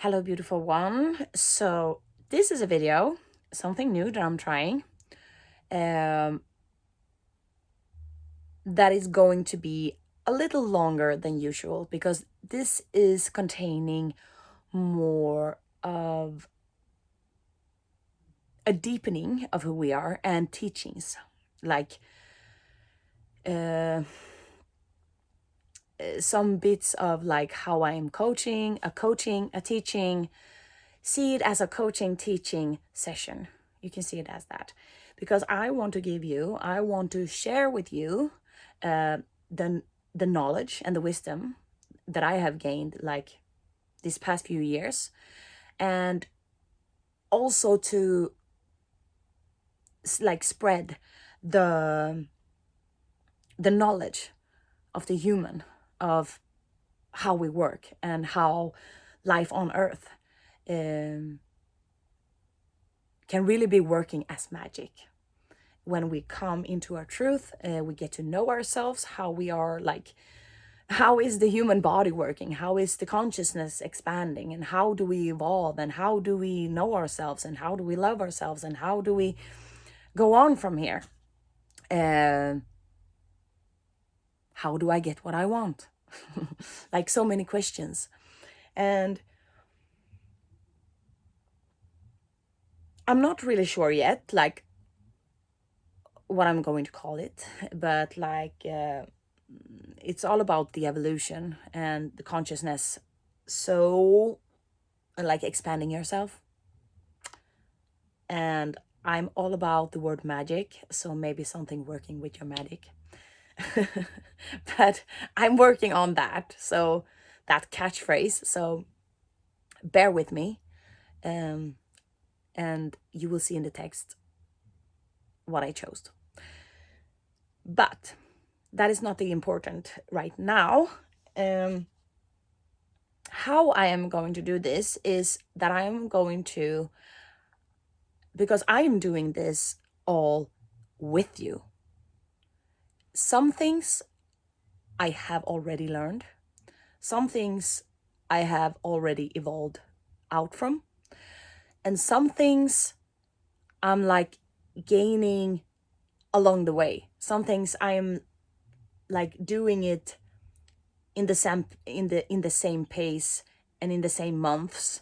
Hello, beautiful one. So this is a video, something new that I'm trying, um, that is going to be a little longer than usual because this is containing more of a deepening of who we are and teachings, like uh, some bits of like how I am coaching, a teaching. See it as a coaching teaching session. You can see it as that because I want to share with you uh, the the knowledge and the wisdom that I have gained like these past few years, and also to like spread the the knowledge of the human, of how we work and how life on earth um, can really be working as magic. When we come into our truth, we get to know ourselves, how we are, like how is the human body working, how is the consciousness expanding, and how do we evolve, and how do we know ourselves, and how do we love ourselves, and how do we go on from here. How do I get what I want? Like so many questions. And I'm not really sure yet, like what I'm going to call it, but it's all about the evolution and the consciousness. So, like expanding yourself. And I'm all about the word magic, so maybe something working with your magic. But I'm working on that, so that catchphrase. So bear with me, and you will see in the text what I chose. But that is not the important right now. How I am going to do this is that I am going to, because I am doing this all with you. Some things I have already learned, some things I have already evolved out from, and some things I'm like gaining along the way. Some things I'm like doing it in the same pace and in the same months,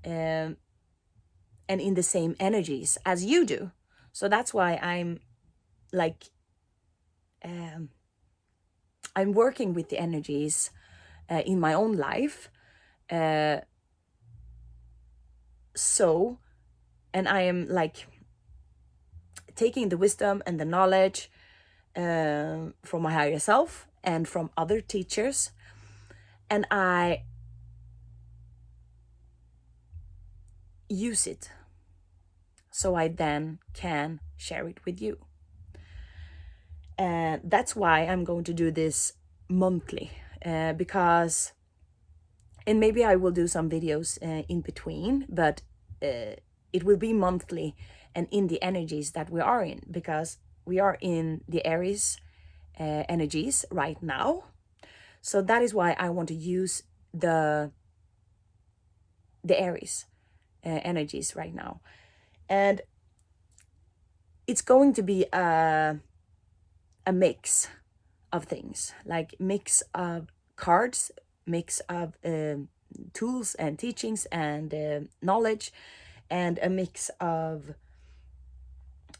and in the same energies as you do. So that's why I'm like I'm working with the energies in my own life. So, and I am like taking the wisdom and the knowledge from my higher self and from other teachers, and I use it so I then can share it with you. And that's why I'm going to do this monthly, because, and maybe I will do some videos in between, but it will be monthly and in the energies that we are in, because we are in the Aries energies right now. So that is why I want to use the Aries energies right now. And it's going to be a mix of things, like mix of cards, mix of tools and teachings and knowledge, and a mix of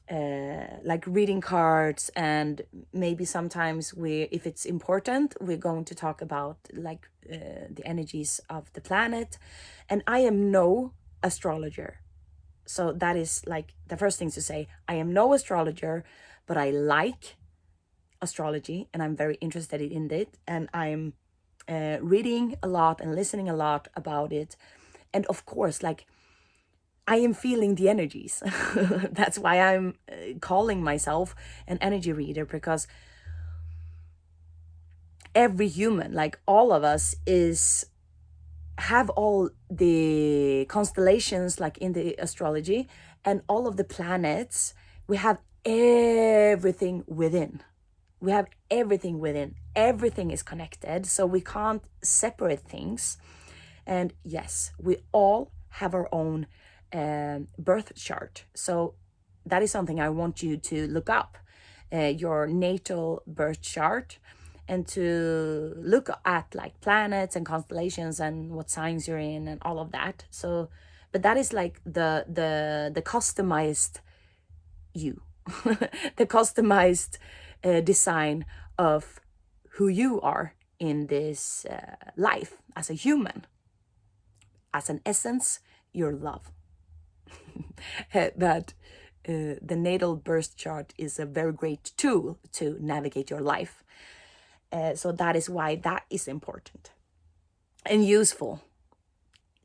like reading cards, and maybe sometimes if it's important, we're going to talk about like the energies of the planet. And I am no astrologer, so that is like the first thing to say. I am no astrologer, but I like astrology and I'm very interested in it, and I'm reading a lot and listening a lot about it. And of course, like I am feeling the energies. That's why I'm calling myself an energy reader, because every human, like all of us, have all the constellations like in the astrology, and all of the planets. We have everything within. We have everything within. Everything is connected, so we can't separate things. And yes, we all have our own birth chart. So that is something I want you to look up, your natal birth chart, and to look at like planets and constellations and what signs you're in and all of that. So, but that is like the customized you, the customized design of who you are in this life as a human. As an essence, your love. But the natal birth chart is a very great tool to navigate your life. So that is why that is important and useful.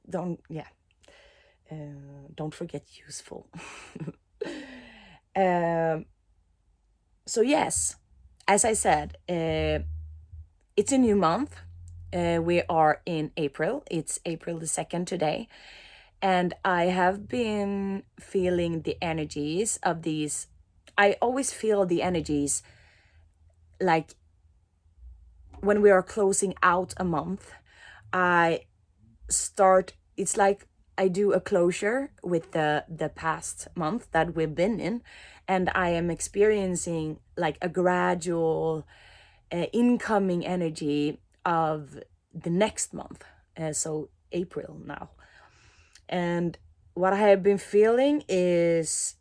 Don't forget useful. So yes, as I said, it's a new month. We are in April. It's April the 2nd today. And I have been feeling the energies of these. I always feel the energies like when we are closing out a month. It's like I do a closure with the past month that we've been in, and I am experiencing like a gradual incoming energy of the next month. So April now. And what I have been feeling is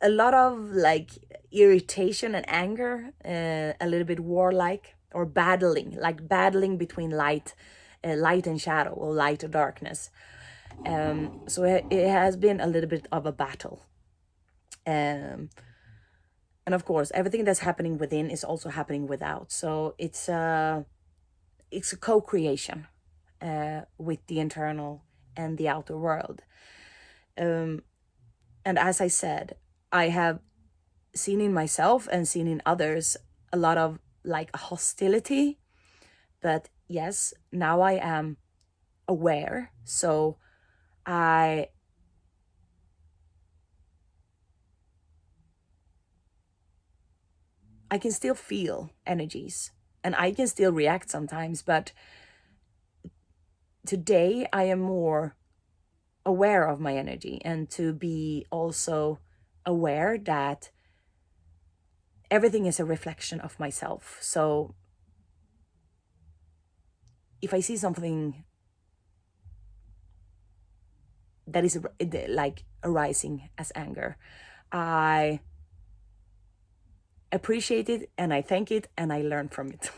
a lot of like irritation and anger, a little bit warlike, or battling between light and shadow, or light or darkness. So it has been a little bit of a battle. And of course, everything that's happening within is also happening without. So it's a co-creation with the internal and the outer world. And as I said, I have seen in myself and seen in others a lot of like hostility. But yes, now I am aware. So I can still feel energies and I can still react sometimes, but today I am more aware of my energy, and to be also aware that everything is a reflection of myself. So if I see something that is like arising as anger, I appreciate it and I thank it and I learn from it.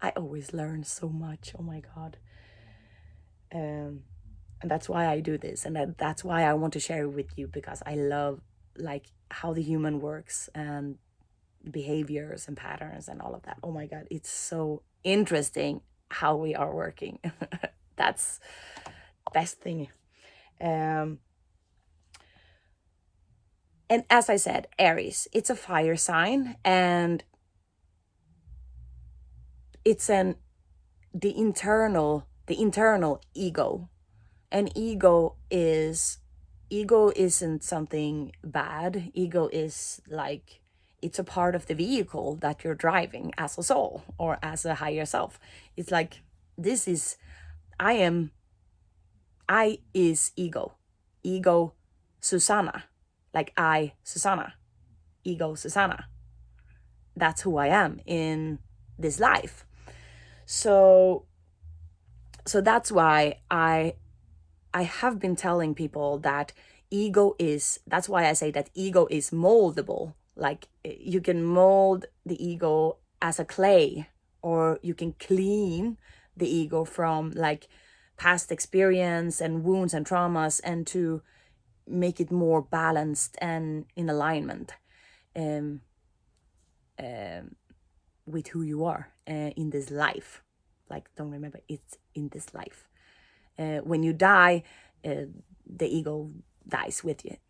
I always learn so much. Oh my God. And that's why I do this, and that's why I want to share it with you, because I love like how the human works and behaviors and patterns and all of that. Oh my God, it's so interesting how we are working. That's best thing. And as I said, Aries, it's a fire sign, and it's the internal ego. And ego isn't something bad. Ego is like, it's a part of the vehicle that you're driving as a soul or as a higher self. It's like, I is ego. Ego Susanna. Like Susanna. Ego Susanna. That's who I am in this life. So that's why I have been telling people that that's why I say that ego is moldable. Like you can mold the ego as a clay, or you can clean the ego from like past experience and wounds and traumas, and to make it more balanced and in alignment with who you are in this life. Like, don't remember, it's in this life. When you die, the ego dies with it.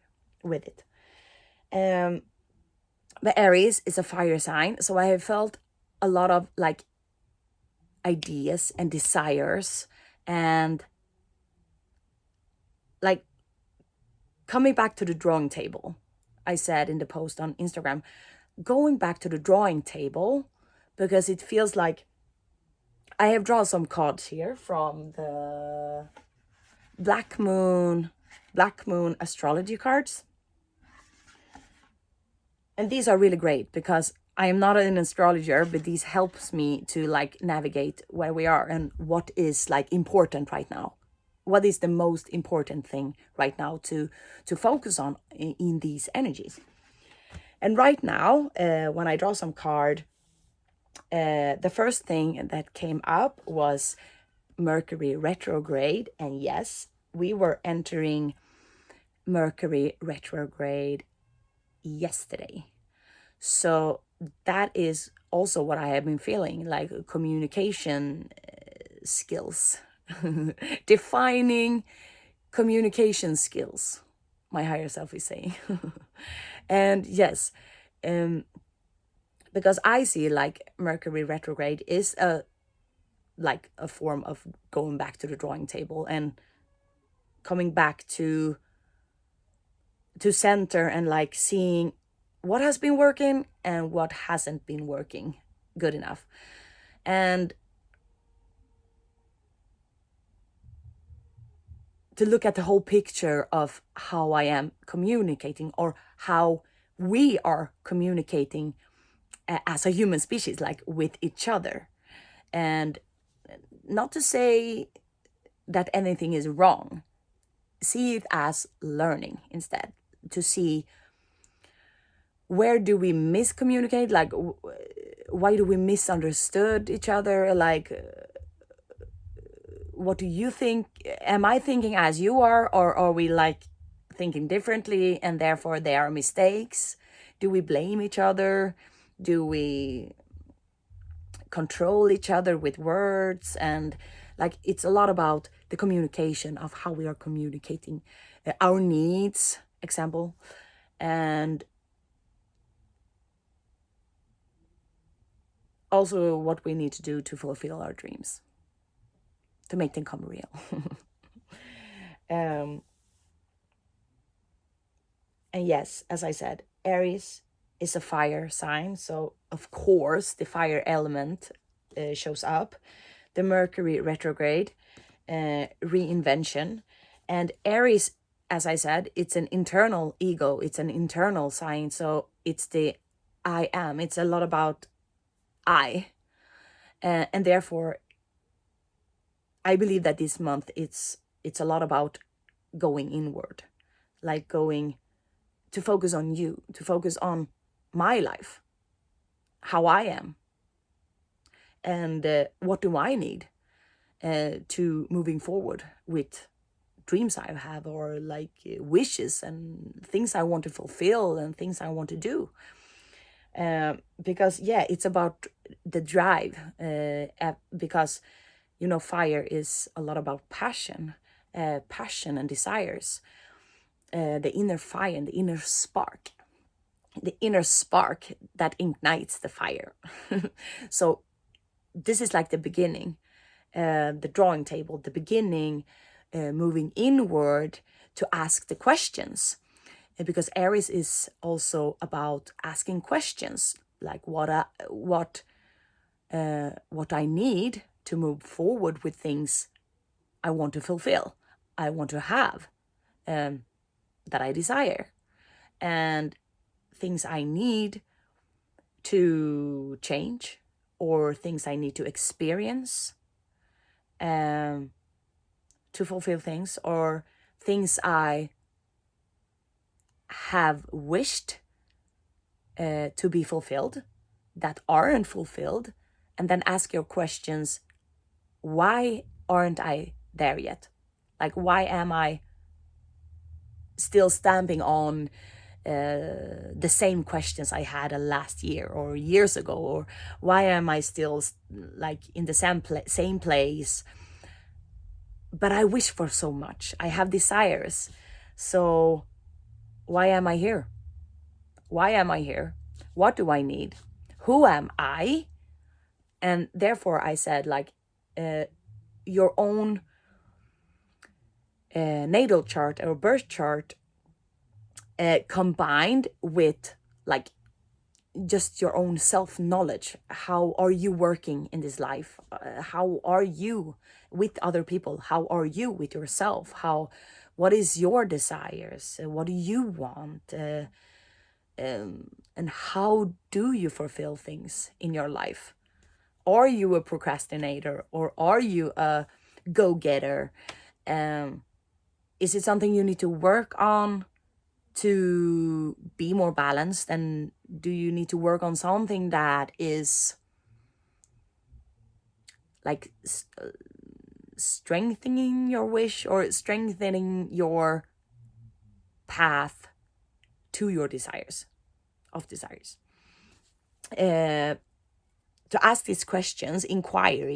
But Aries is a fire sign, so I have felt a lot of like ideas and desires, and like coming back to the drawing table. I said in the post on Instagram, going back to the drawing table, because it feels like I have drawn some cards here from the Black Moon astrology cards. And these are really great because I am not an astrologer, but these helps me to like navigate where we are and what is like important right now. What is the most important thing right now to focus on in these energies? And right now, when I draw some card, the first thing that came up was Mercury retrograde. And yes, we were entering Mercury retrograde yesterday. So that is also what I have been feeling, like communication skills, defining communication skills, my higher self is saying. And yes, because I see like Mercury retrograde is a form of going back to the drawing table and coming back to center and like seeing what has been working and what hasn't been working good enough. And to look at the whole picture of how I am communicating, or how we are communicating as a human species, like with each other. And not to say that anything is wrong, see it as learning instead, to see where do we miscommunicate, like why do we misunderstood each other, like what do you think? Am I thinking as you are, or are we like thinking differently and therefore there are mistakes? Do we blame each other? Do we control each other with words? And like it's a lot about the communication of how we are communicating our needs, example, and also what we need to do to fulfill our dreams, to make them come real. And yes, as I said, Aries is a fire sign, so of course the fire element shows up. The Mercury retrograde, reinvention, and Aries, as I said, it's an internal ego, it's an internal sign, so it's the I am, it's a lot about I, and therefore I believe that this month it's a lot about going inward, like going to focus on you, to focus on my life, how I am, and what do I need to moving forward with dreams I have, or like wishes and things I want to fulfill and things I want to do. Because yeah, it's about the drive, because you know, fire is a lot about passion and desires, the inner fire and the inner spark that ignites the fire. So this is like the beginning, the drawing table, the beginning, moving inward to ask the questions. Because Aries is also about asking questions, like what I need to move forward with things I want to fulfill, I want to have, that I desire, and things I need to change, or things I need to experience to fulfill things, or things I have wished to be fulfilled that aren't fulfilled. And then ask your questions, why aren't I there yet? Like, why am I still stamping on the same questions I had last year or years ago? Or why am I still like in the same place? But I wish for so much. I have desires. So why am I here? Why am I here? What do I need? Who am I? And therefore I said, like, your own natal chart or birth chart combined with like just your own self-knowledge. How are you working in this life? How are you with other people? How are you with yourself? What is your desires? What do you want? And how do you fulfill things in your life? Are you a procrastinator, or are you a go-getter? Is it something you need to work on to be more balanced? And do you need to work on something that is like strengthening your wish, or strengthening your path to your desires? To ask these questions,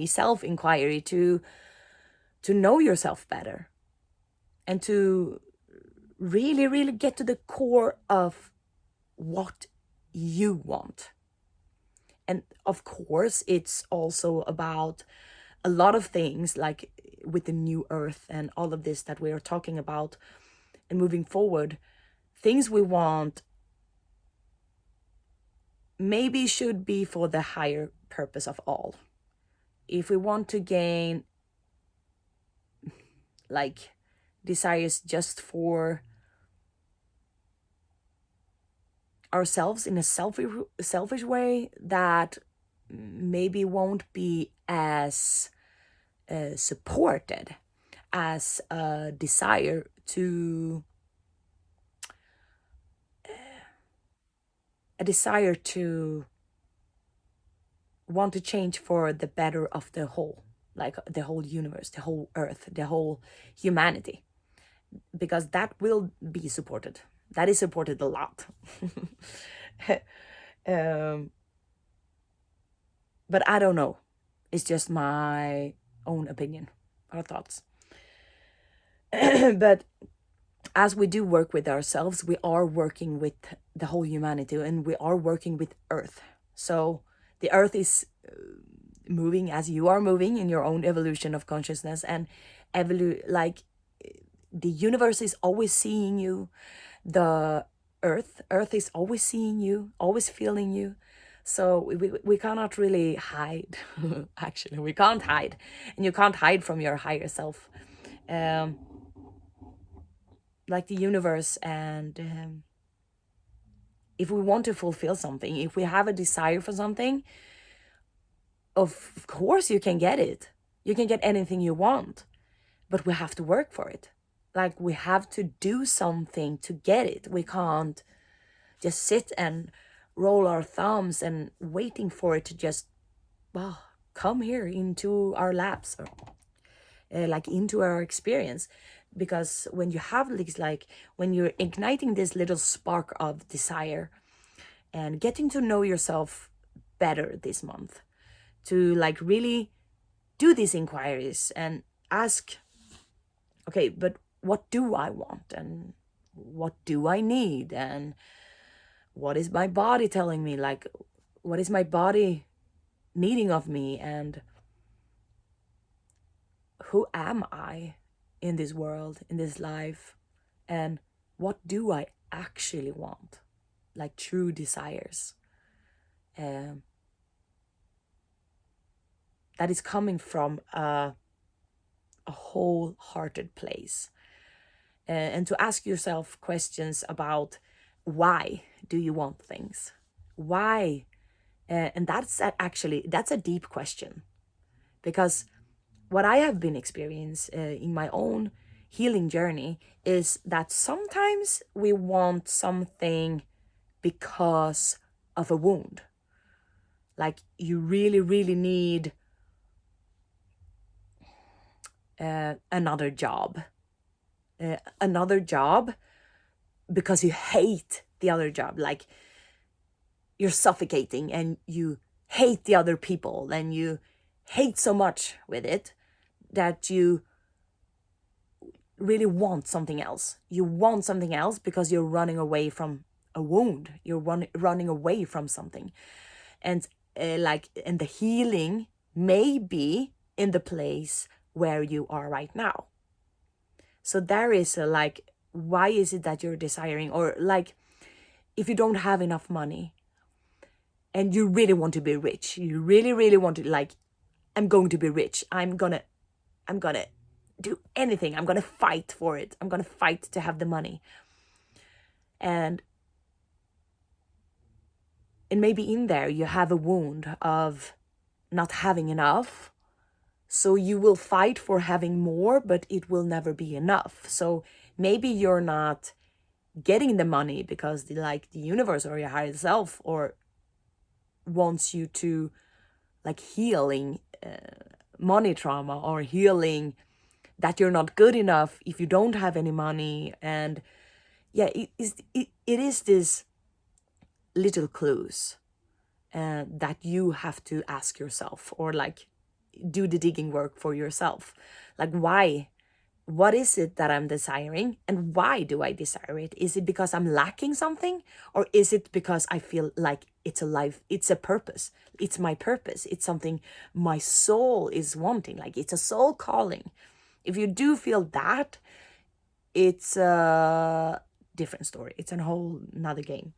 self-inquiry, to know yourself better, and to really, really get to the core of what you want. And of course, it's also about a lot of things, like with the new earth and all of this that we are talking about, and moving forward, things we want maybe should be for the higher purpose of all. If we want to gain like desires just for ourselves in a selfish way, that maybe won't be as supported as a desire to want to change for the better of the whole, like the whole universe, the whole earth, the whole humanity, because that will be supported. That is supported a lot. But I don't know. It's just my own opinion or thoughts. But as we do work with ourselves, we are working with the whole humanity, and we are working with Earth. So the Earth is moving as you are moving in your own evolution of consciousness, and like the universe is always seeing you. The Earth is always seeing you, always feeling you. So we cannot really hide. Actually, we can't hide, and you can't hide from your higher self. Like the universe, and if we want to fulfill something, if we have a desire for something, of course you can get it. You can get anything you want, but we have to work for it. Like, we have to do something to get it. We can't just sit and roll our thumbs and waiting for it to just, well, come here into our laps, or like into our experience. Because when you have this, like when you're igniting this little spark of desire and getting to know yourself better this month, to like really do these inquiries and ask, okay, but what do I want, and what do I need, and what is my body telling me? Like, what is my body needing of me, and who am I in this world, in this life, and what do I actually want, like true desires, that is coming from a wholehearted place, and to ask yourself questions about why do you want things, why, and that's a deep question, because what I have been experiencing in my own healing journey is that sometimes we want something because of a wound. Like, you really, really need another job. Because you hate the other job. Like, you're suffocating and you hate the other people, and you hate so much with it that you really want something else. You want something else because you're running away from a wound. You're running away from something. And and the healing may be in the place where you are right now. So there is why is it that you're desiring, or like, if you don't have enough money, and you really want to be rich. You really, really want to, like, I'm going to be rich. I'm gonna do anything. I'm gonna fight for it. I'm gonna fight to have the money. And maybe in there you have a wound of not having enough. So you will fight for having more, but it will never be enough. So maybe you're not getting the money because the universe or your higher self or wants you to, like, healing money trauma, or healing that you're not good enough if you don't have any money. And yeah, it is this little clues that you have to ask yourself, or like do the digging work for yourself. Like, why? What is it that I'm desiring, and why do I desire it? Is it because I'm lacking something, or is it because I feel like it's a life, it's a purpose, it's my purpose, it's something my soul is wanting, like it's a soul calling? If you do feel that, it's a different story. It's a whole nother game.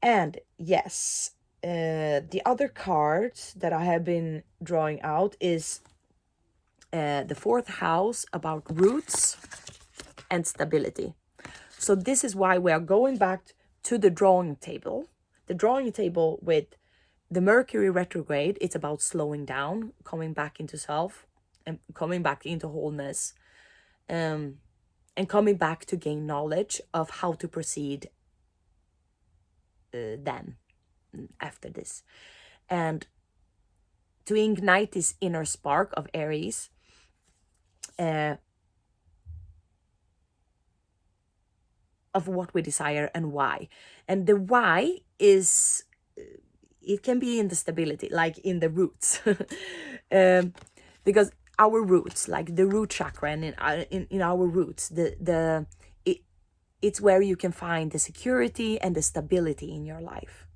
And yes, the other cards that I have been drawing out is the fourth house, about roots and stability. So this is why we are going back to the drawing table. The drawing table with the Mercury retrograde, it's about slowing down, coming back into self, and coming back into wholeness, and coming back to gain knowledge of how to proceed then, after this. And to ignite this inner spark of Aries, of what we desire and why. And the why is, it can be in the stability, like in the roots. Because our roots, like the root chakra, and in our roots, it's where you can find the security and the stability in your life.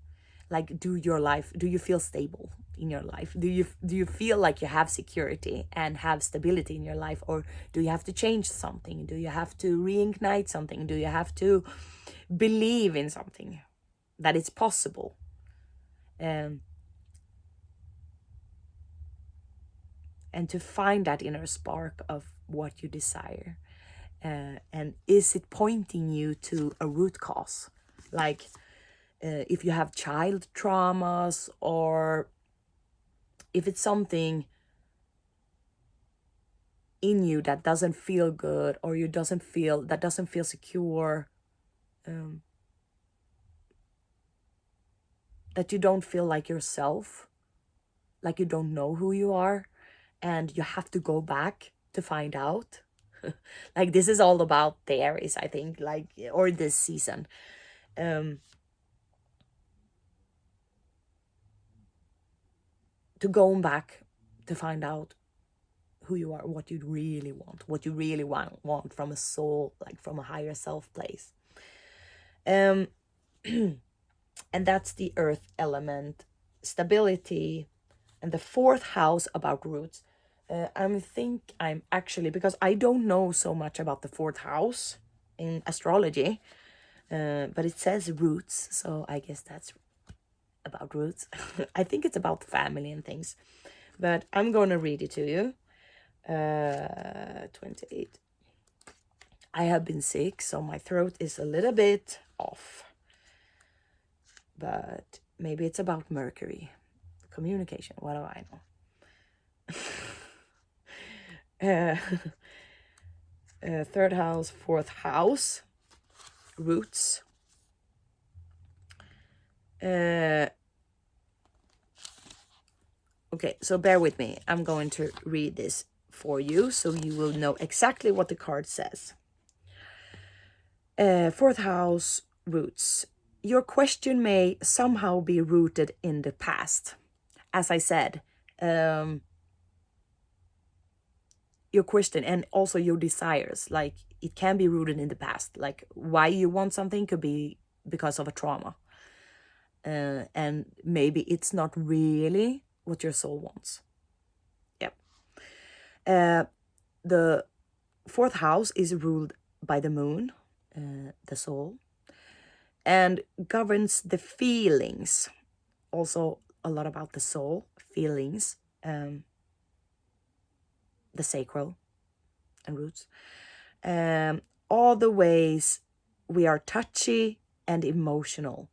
Like, do you feel stable in your life? Do you feel like you have security and have stability in your life? Or do you have to change something? Do you have to reignite something? Do you have to believe in something, that it's possible? And to find that inner spark of what you desire. And is it pointing you to a root cause? Like, if you have child traumas, or if it's something in you that doesn't feel good, or doesn't feel secure, that you don't feel like yourself, like you don't know who you are, and you have to go back to find out. Like, this is all about the Aries, I think, like, or this season. To go back to find out who you are, what you really want from a soul, like from a higher self place. And that's the earth element, stability, and the fourth house about roots. I'm actually, because I don't know so much about the fourth house in astrology, but it says roots, so I guess that's about roots. I think it's about family and things, but I'm gonna read it to you. 28. I have been sick, so my throat is a little bit off, but maybe it's about Mercury, communication, what do I know? Third house, fourth house, roots. Okay, so bear with me. I'm going to read this for you so you will know exactly what the card says. Fourth house, roots. Your question may somehow be rooted in the past. As I said, your question and also your desires, like, it can be rooted in the past. Like, why you want something could be because of a trauma. And maybe it's not really what your soul wants. Yep. The fourth house is ruled by the moon, the soul. and governs the feelings. Also a lot about the soul, feelings, the sacral and roots. All the ways we are touchy and emotional,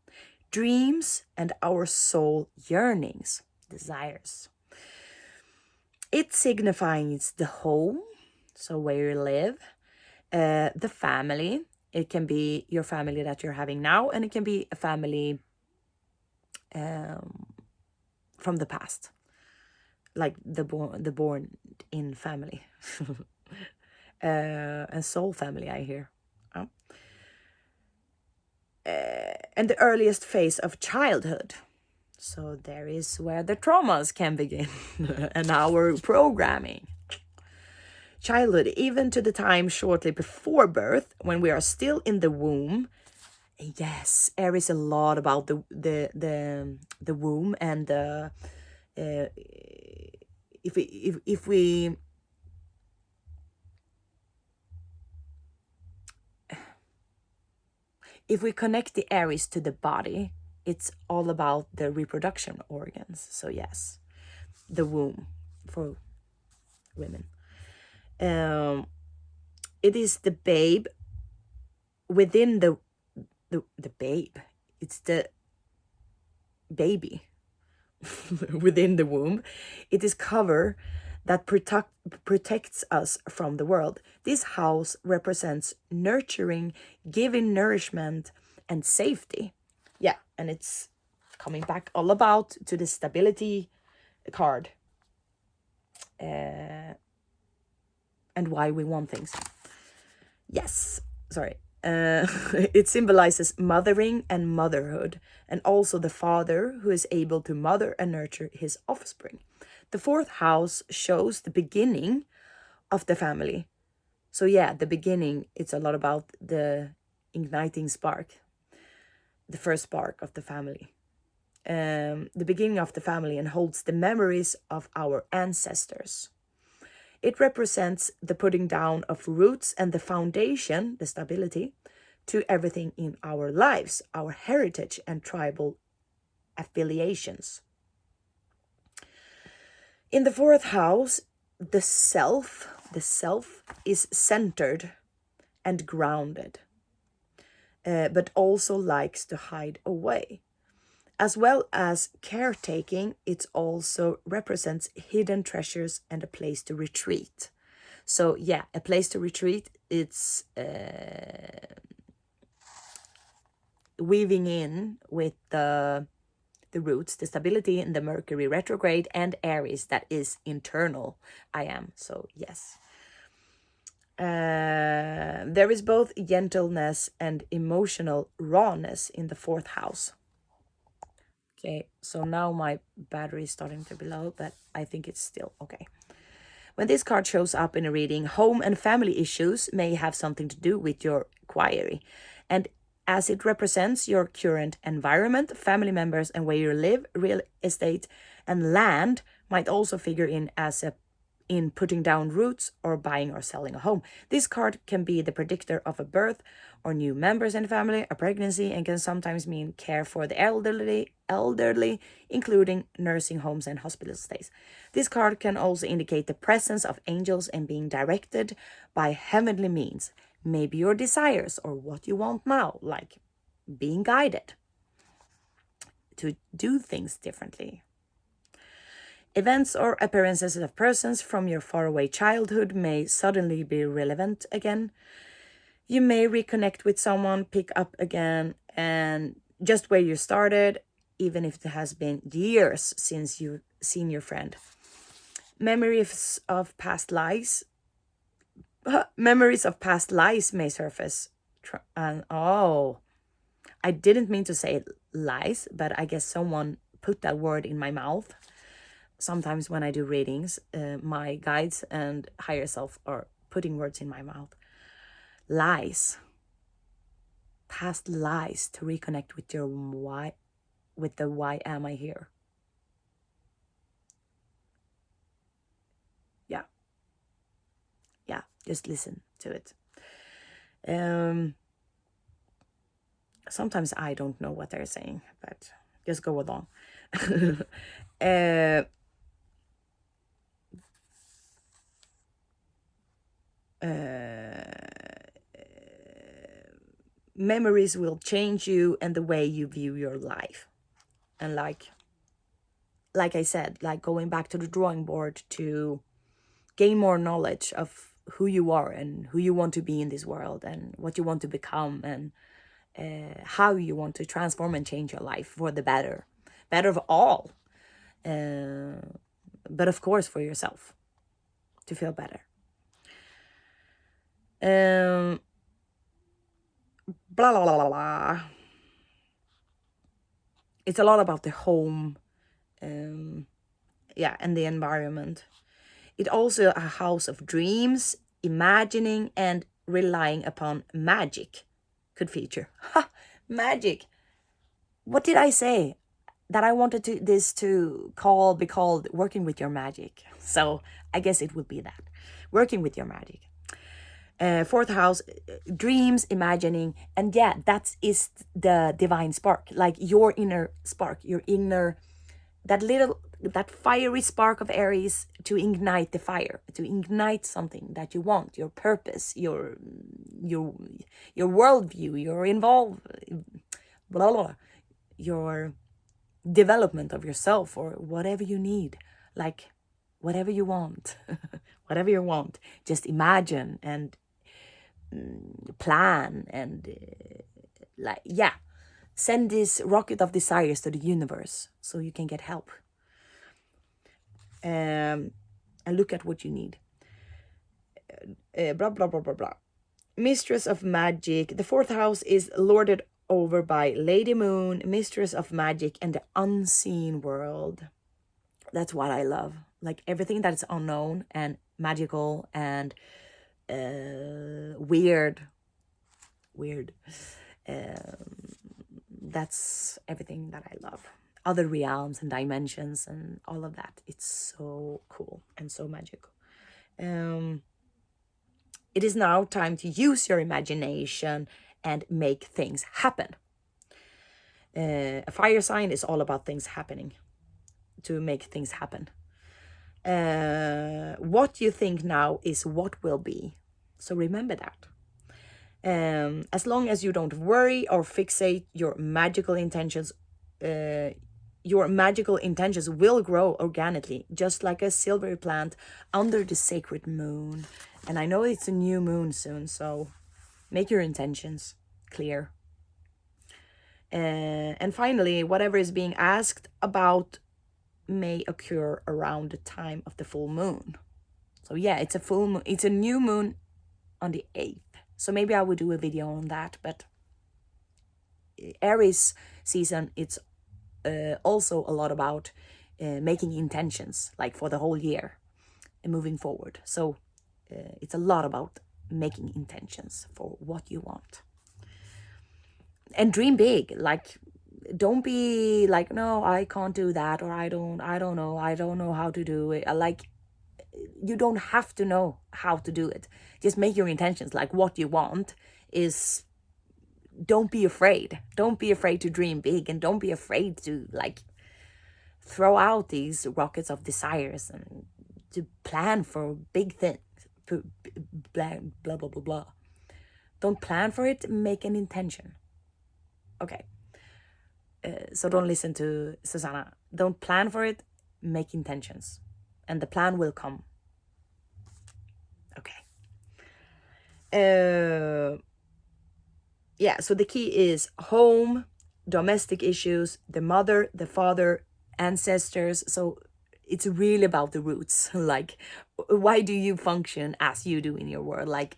dreams and our soul yearnings, desires. It signifies the home, so where you live, the family. It can be your family that you're having now, and it can be a family from the past, like the born in family. And soul family, I hear. And the earliest phase of childhood. So there is where the traumas can begin and our programming. Childhood, even to the time shortly before birth, when we are still in the womb. Yes, Aries a lot about the womb and the if we connect the Aries to the body, it's all about the reproduction organs. So yes, the womb for women. It is the babe within the babe. It's the baby within the womb. It is cover that protects us from the world. This house represents nurturing, giving nourishment and safety. Yeah, and it's coming back all about to the stability card. And why we want things. Yes, sorry. It symbolizes mothering and motherhood, and also the father who is able to mother and nurture his offspring. The fourth house shows the beginning of the family. So yeah, the beginning, it's a lot about the igniting spark, the first spark of the family. The beginning of the family, and holds the memories of our ancestors. It represents the putting down of roots and the foundation, the stability, to everything in our lives, our heritage and tribal affiliations. In the fourth house, the self is centered and grounded, but also likes to hide away. As well as caretaking, it also represents hidden treasures and a place to retreat. So yeah, a place to retreat, it's weaving in with the roots, the stability in the Mercury retrograde and Aries that is internal. I am, so yes. There is both gentleness and emotional rawness in the fourth house. Okay, so now my battery is starting to be low, but I think it's still okay. When this card shows up in a reading, home and family issues may have something to do with your query. And as it represents your current environment, family members and where you live, real estate and land might also figure in as in putting down roots or buying or selling a home. This card can be the predictor of a birth or new members in the family, a pregnancy, and can sometimes mean care for the elderly, including nursing homes and hospital stays. This card can also indicate the presence of angels and being directed by heavenly means. Maybe your desires or what you want now, like being guided to do things differently. Events or appearances of persons from your faraway childhood may suddenly be relevant again. You may reconnect with someone, pick up again, and just where you started, even if it has been years since you've seen your friend. Memories of past lives may surface. I didn't mean to say lies, but I guess someone put that word in my mouth. Sometimes when I do readings, my guides and higher self are putting words in my mouth. Lies. Past lies to reconnect with your why, with the why am I here? Yeah, just listen to it. Sometimes I don't know what they're saying, but just go along. uh, Memories will change you and the way you view your life. And like I said, like going back to the drawing board to gain more knowledge of who you are and who you want to be in this world and what you want to become, and how you want to transform and change your life for the better of all, but of course for yourself, to feel better. Blah blah blah blah blah. It's a lot about the home, and the environment. It also a house of dreams, imagining and relying upon magic could feature. Ha! Magic. What did I say? That I wanted this to be called working with your magic. So I guess it would be that. Working with your magic. Fourth house, dreams, imagining, and that is the divine spark, like your inner spark, your inner, that fiery spark of Aries, to ignite the fire, to ignite something that you want, your purpose, your worldview, your involved, blah, blah, your development of yourself, or whatever you need, like whatever you want, whatever you want. Just imagine and plan and send this rocket of desires to the universe so you can get help, and look at what you need. Blah blah blah blah blah. Mistress of magic. The fourth house is lorded over by Lady Moon, mistress of magic and the unseen world. That's what I love, like everything that is unknown and magical and weird. That's everything that I love. Other realms and dimensions and all of that. It's so cool and so magical. It is now time to use your imagination and make things happen. A fire sign is all about things happening, to make things happen. What you think now is what will be. So remember that. As long as you don't worry or fixate your magical intentions, will grow organically, just like a silvery plant under the sacred moon. And I know it's a new moon soon, so make your intentions clear. And finally, whatever is being asked about may occur around the time of the full moon. So it's a full moon. It's a new moon on the 8th. So maybe I will do a video on that. But Aries season, it's also a lot about making intentions, like for the whole year and moving forward. So it's a lot about making intentions for what you want. And dream big. Like, don't be like, no, I can't do that, or I don't know how to do it. Like, you don't have to know how to do it. Just make your intentions, like what you want is. Don't be afraid. Don't be afraid to dream big, and don't be afraid to like throw out these rockets of desires and to plan for big things. Blah blah blah blah blah. Don't plan for it. Make an intention. Okay. So don't listen to Susanna. Don't plan for it. Make intentions, and the plan will come. Okay. So the key is home, domestic issues, the mother, the father, ancestors. So it's really about the roots. Like, why do you function as you do in your world? Like,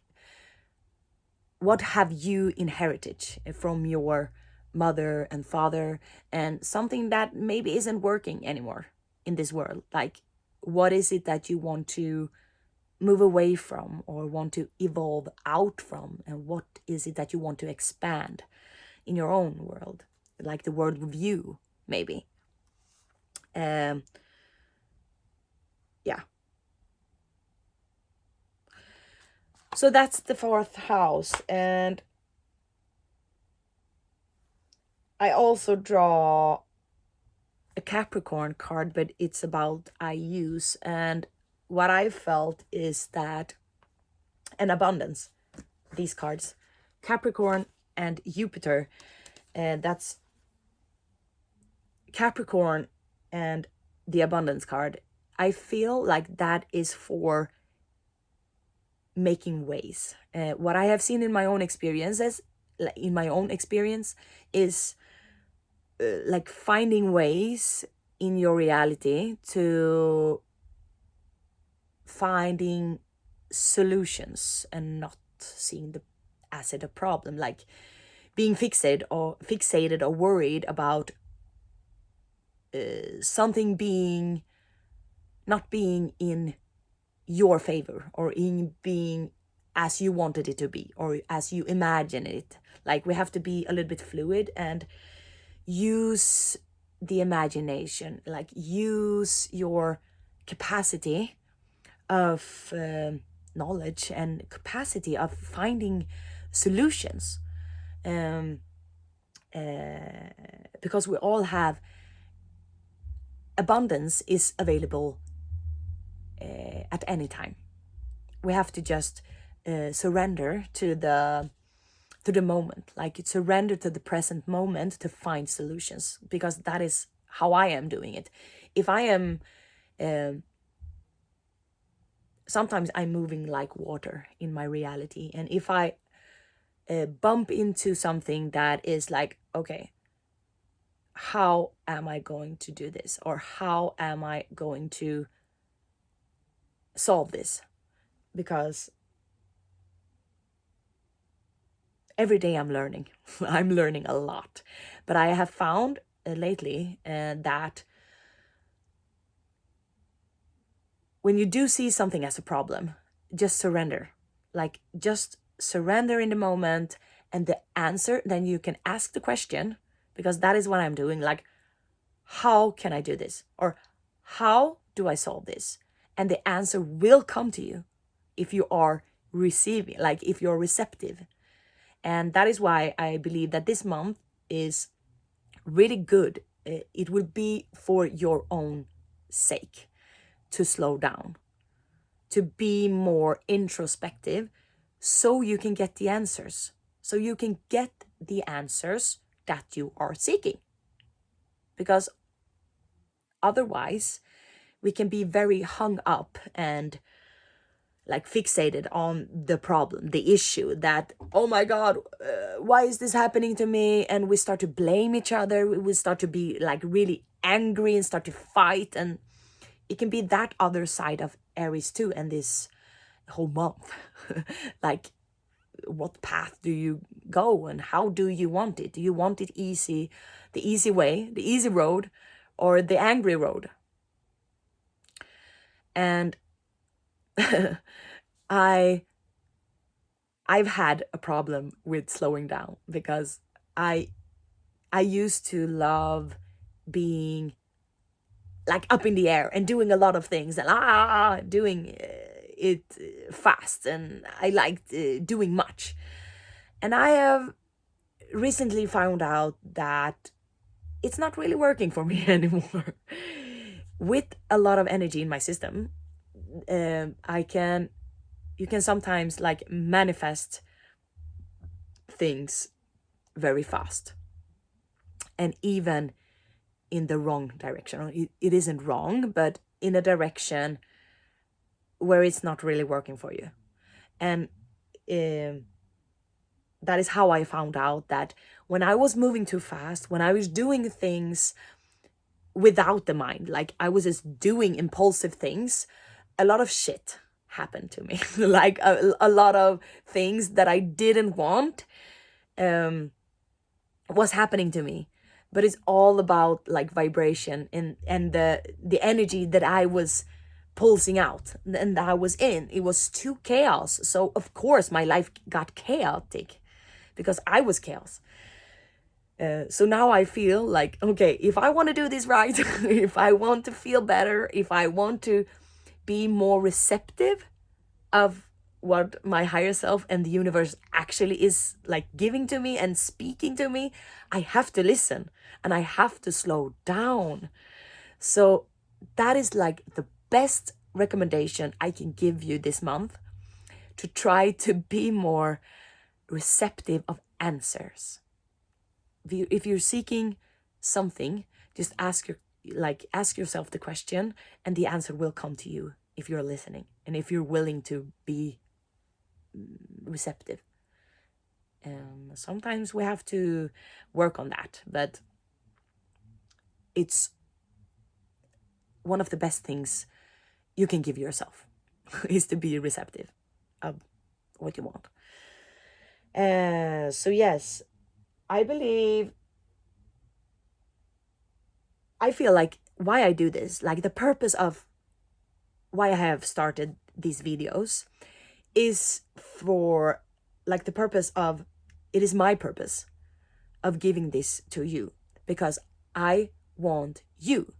what have you inherited from your mother and father, and something that maybe isn't working anymore in this world? Like, what is it that you want to move away from or want to evolve out from, and what is it that you want to expand in your own world, like the world view, maybe. So that's the fourth house. And I also draw a Capricorn card, but it's about I use. And what I felt is that an abundance, these cards, Capricorn and Jupiter, and that's Capricorn and the abundance card. I feel like that is for making ways. What I have seen in my own experiences, is like finding ways in your reality to finding solutions and not seeing the as it a problem, like being fixated or worried about something being not being in your favor or in being as you wanted it to be or as you imagine it. Like we have to be a little bit fluid and use the imagination, like use your capacity of knowledge and capacity of finding solutions, because we all have abundance is available at any time. We have to just surrender to the moment, like surrender to the present moment to find solutions, because that is how I am doing it. If I am sometimes I'm moving like water in my reality, and if I bump into something that is like, okay, how am I going to do this, or how am I going to solve this? Because every day I'm learning. I'm learning a lot, but I have found lately that when you do see something as a problem, just surrender. Like just surrender in the moment, and the answer, then you can ask the question, because that is what I'm doing. Like, how can I do this? Or how do I solve this? And the answer will come to you if you are receiving, like if you're receptive. And that is why I believe that this month is really good. It will be for your own sake to slow down, to be more introspective, so you can get the answers. So you can get the answers that you are seeking. Because otherwise, we can be very hung up and like fixated on the problem, the issue, that, oh my God, why is this happening to me? And we start to blame each other. We start to be like really angry and start to fight. And it can be that other side of Aries too. And this whole month, like, what path do you go and how do you want it? Do you want it easy, the easy way, the easy road, or the angry road? And I've had a problem with slowing down, because I used to love being like up in the air and doing a lot of things and doing it fast, and I liked doing much. And I have recently found out that it's not really working for me anymore. With a lot of energy in my system, you can sometimes like manifest things very fast, and even in the wrong direction. It isn't wrong, but in a direction where it's not really working for you. And that is how I found out that when I was moving too fast, when I was doing things without the mind, like I was just doing impulsive things, a lot of shit happened to me. Like a lot of things that I didn't want was happening to me. But it's all about like vibration and the energy that I was pulsing out and that I was in. It was too chaos. So of course my life got chaotic because I was chaos. So now I feel like, okay, if I want to do this right, if I want to feel better, if I want to be more receptive of what my higher self and the universe actually is like giving to me and speaking to me, I have to listen and I have to slow down. So that is like the best recommendation I can give you this month, to try to be more receptive of answers. If you're seeking something, just ask yourself the question, and the answer will come to you if you're listening and if you're willing to be receptive. Sometimes we have to work on that, but it's one of the best things you can give yourself is to be receptive of what you want. So yes, I feel like why I do this, like the purpose of why I have started these videos is for like the purpose of, it is my purpose of giving this to you, because I want you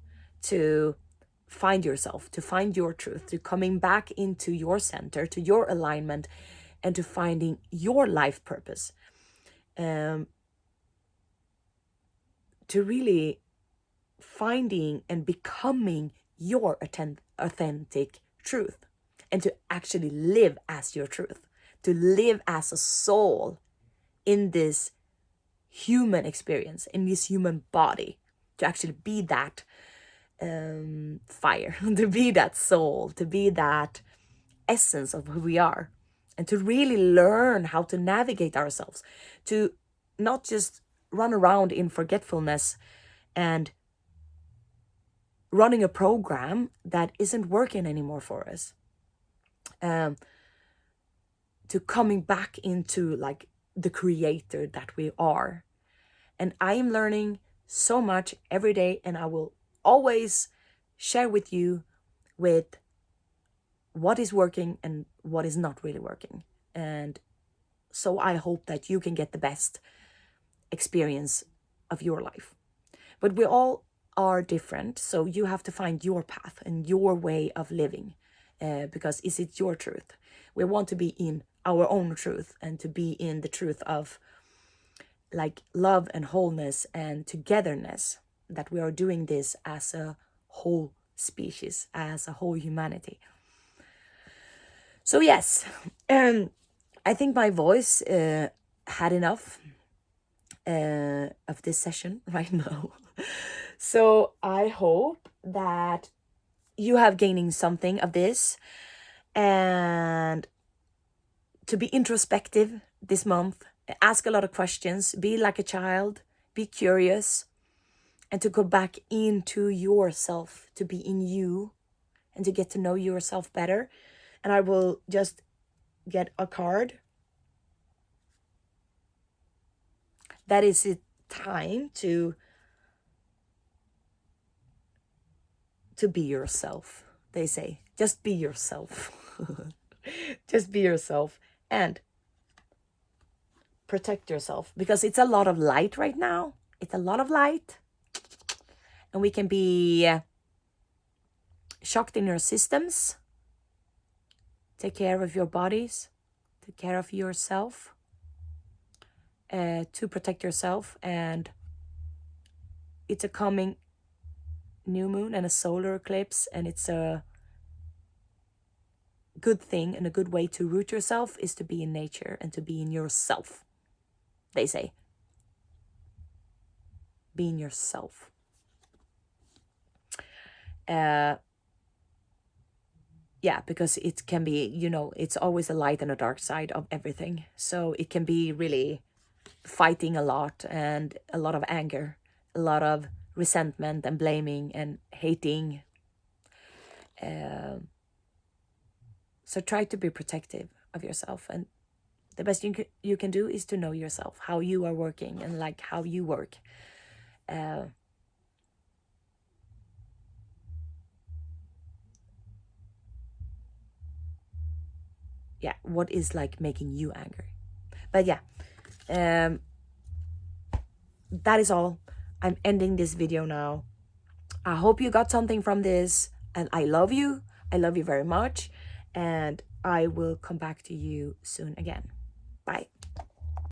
to find yourself, to find your truth, to coming back into your center, to your alignment, and to finding your life purpose. To really finding and becoming your authentic truth, and to actually live as your truth, to live as a soul in this human experience, in this human body, to actually be that fire, to be that soul, to be that essence of who we are, and to really learn how to navigate ourselves, to not just run around in forgetfulness and running a program that isn't working anymore for us, to coming back into like the creator that we are. And I am learning so much every day, and I will always share with you with what is working and what is not really working. And so I hope that you can get the best experience of your life. But we all are different, so you have to find your path and your way of living, because is it your truth? We want to be in our own truth, and to be in the truth of like love and wholeness and togetherness, that we are doing this as a whole species, as a whole humanity. So yes, I think my voice had enough of this session right now. So I hope that you have gaining something of this, and to be introspective this month, ask a lot of questions, be like a child, be curious, and to go back into yourself, to be in you, and to get to know yourself better. And I will just get a card. That is it time to be yourself, they say. Just be yourself. Just be yourself and protect yourself, because it's a lot of light right now. It's a lot of light, and we can be shocked in your systems. Take care of your bodies, take care of yourself, to protect yourself. And it's a coming new moon and a solar eclipse, and it's a good thing, and a good way to root yourself is to be in nature and to be in yourself, they say. Be in yourself. Yeah, because it can be, it's always a light and a dark side of everything. So it can be really fighting a lot, and a lot of anger, a lot of resentment and blaming and hating. So try to be protective of yourself, and the best you can do is to know yourself, how you are working, and like how you work. Yeah, what is like making you angry. But yeah, that is all. I'm ending this video now. I hope you got something from this, and I love you very much, and I will come back to you soon again. Bye.